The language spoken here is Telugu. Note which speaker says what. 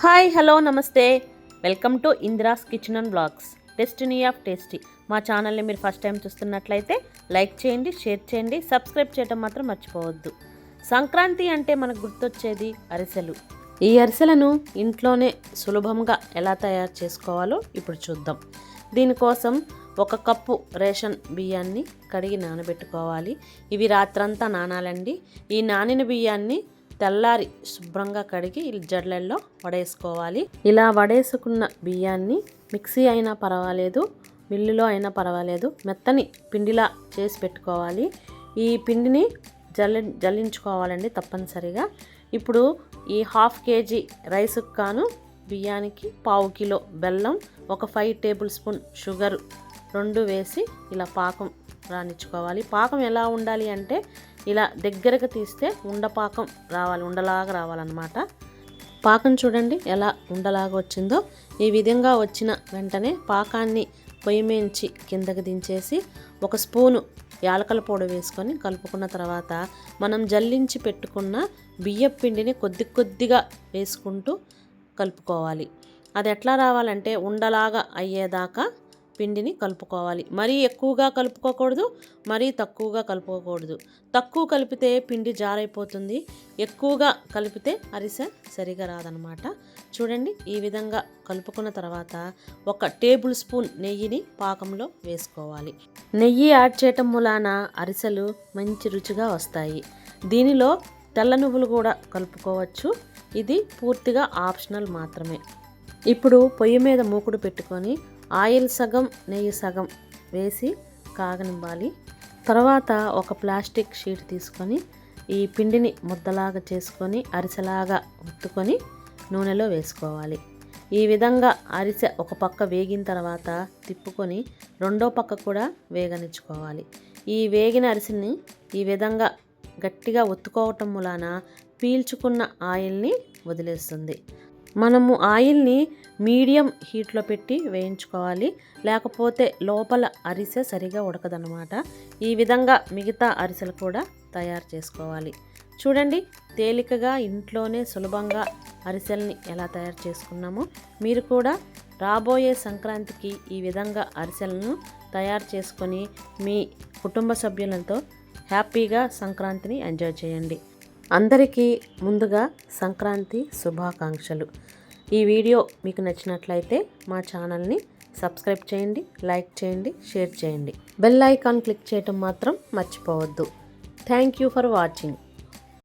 Speaker 1: హాయ్ హలో నమస్తే welcome to Indira's kitchen and blogs destiny of tasty. మా ఛానల్ని మీరు ఫస్ట్ టైం చూస్తున్నట్లయితే లైక్ చేయండి, షేర్ చేయండి, సబ్స్క్రైబ్ చేయడం మాత్రం మర్చిపోవద్దు. సంక్రాంతి అంటే మనకు గుర్తొచ్చేది అరిసెలు. ఈ అరిసెలను ఇంట్లోనే సులభంగా ఎలా తయారు చేసుకోవాలో ఇప్పుడు చూద్దాం. దీనికోసం 1 కప్పు రేషన్ బియ్యాన్ని కడిగి నానబెట్టుకోవాలి. ఇవి రాత్రంతా నానాలండి. ఈ నానిన బియ్యాన్ని తెల్లారి శుభ్రంగా కడిగి జడ్లల్లో వడేసుకోవాలి. ఇలా వడేసుకున్న బియ్యాన్ని మిక్సీ అయినా పర్వాలేదు, మిల్లులో అయినా పర్వాలేదు, మెత్తని పిండిలా చేసి పెట్టుకోవాలి. ఈ పిండిని జల్లించుకోవాలండి తప్పనిసరిగా. ఇప్పుడు ఈ 1/2 kg రైస్కి కాను బియ్యానికి 1/4 కిలో బెల్లం, 5 టేబుల్ స్పూన్ షుగర్ 2 వేసి ఇలా పాకం రానిచ్చుకోవాలి. పాకం ఎలా ఉండాలి అంటే ఇలా దగ్గరకు తీస్తే ఉండపాకం రావాలి, ఉండలాగా రావాలన్నమాట. పాకం చూడండి ఎలా ఉండలాగా వచ్చిందో. ఈ విధంగా వచ్చిన వెంటనే పాకాన్ని పొయ్యి మించి కిందకి దించేసి 1 స్పూను యాలకల పొడి వేసుకొని కలుపుకున్న తర్వాత మనం జల్లించి పెట్టుకున్న బియ్యపు పిండిని కొద్దిగా వేసుకుంటూ కలుపుకోవాలి. అది ఎట్లా రావాలంటే ఉండలాగా అయ్యేదాకా పిండిని కలుపుకోవాలి. మరీ ఎక్కువగా కలుపుకోకూడదు, మరీ తక్కువగా కలుపుకోకూడదు. తక్కువ కలిపితే పిండి జారైపోతుంది, ఎక్కువగా కలిపితే అరిసె సరిగా రాదనమాట. చూడండి ఈ విధంగా కలుపుకున్న తర్వాత 1 టేబుల్ స్పూన్ నెయ్యిని పాకంలో వేసుకోవాలి. నెయ్యి యాడ్ చేయటం మూలాన అరిసెలు మంచి రుచిగా వస్తాయి. దీనిలో తెల్ల నువ్వులు కూడా కలుపుకోవచ్చు. ఇది పూర్తిగా ఆప్షనల్ మాత్రమే. ఇప్పుడు పొయ్యి మీద మూకుడు పెట్టుకొని ఆయిల్ సగం నెయ్యి సగం వేసి కాగనివ్వాలి. తర్వాత 1 ప్లాస్టిక్ షీట్ తీసుకొని ఈ పిండిని ముద్దలాగా చేసుకొని అరిసెలాగా ఒత్తుకొని నూనెలో వేసుకోవాలి. ఈ విధంగా అరిసె ఒక పక్క వేగిన తర్వాత తిప్పుకొని రెండో పక్క కూడా వేగనిచ్చుకోవాలి. ఈ వేగిన అరిసెని ఈ విధంగా గట్టిగా ఒత్తుకోవటం మూలాన పీల్చుకున్న ఆయిల్ని వదిలేస్తుంది. మనము ఆయిల్ని మీడియం హీట్లో పెట్టి వేయించుకోవాలి, లేకపోతే లోపల అరిసె సరిగా ఉడకదన్నమాట. ఈ విధంగా మిగతా అరిసెలు కూడా తయారు చేసుకోవాలి. చూడండి తేలికగా ఇంట్లోనే సులభంగా అరిసెల్ని ఎలా తయారు చేసుకున్నామో మీరు కూడా రాబోయే సంక్రాంతికి ఈ విధంగా అరిసెలను తయారు చేసుకొని మీ కుటుంబ సభ్యులతో హ్యాపీగా సంక్రాంతిని ఎంజాయ్ చేయండి. అందరికీ ముందుగా సంక్రాంతి శుభాకాంక్షలు. ఈ వీడియో మీకు నచ్చినట్లయితే మా ఛానల్ని సబ్స్క్రైబ్ చేయండి, లైక్ చేయండి, షేర్ చేయండి. బెల్ ఐకాన్ క్లిక్ చేయటం మాత్రం మర్చిపోవద్దు. Thank you for watching.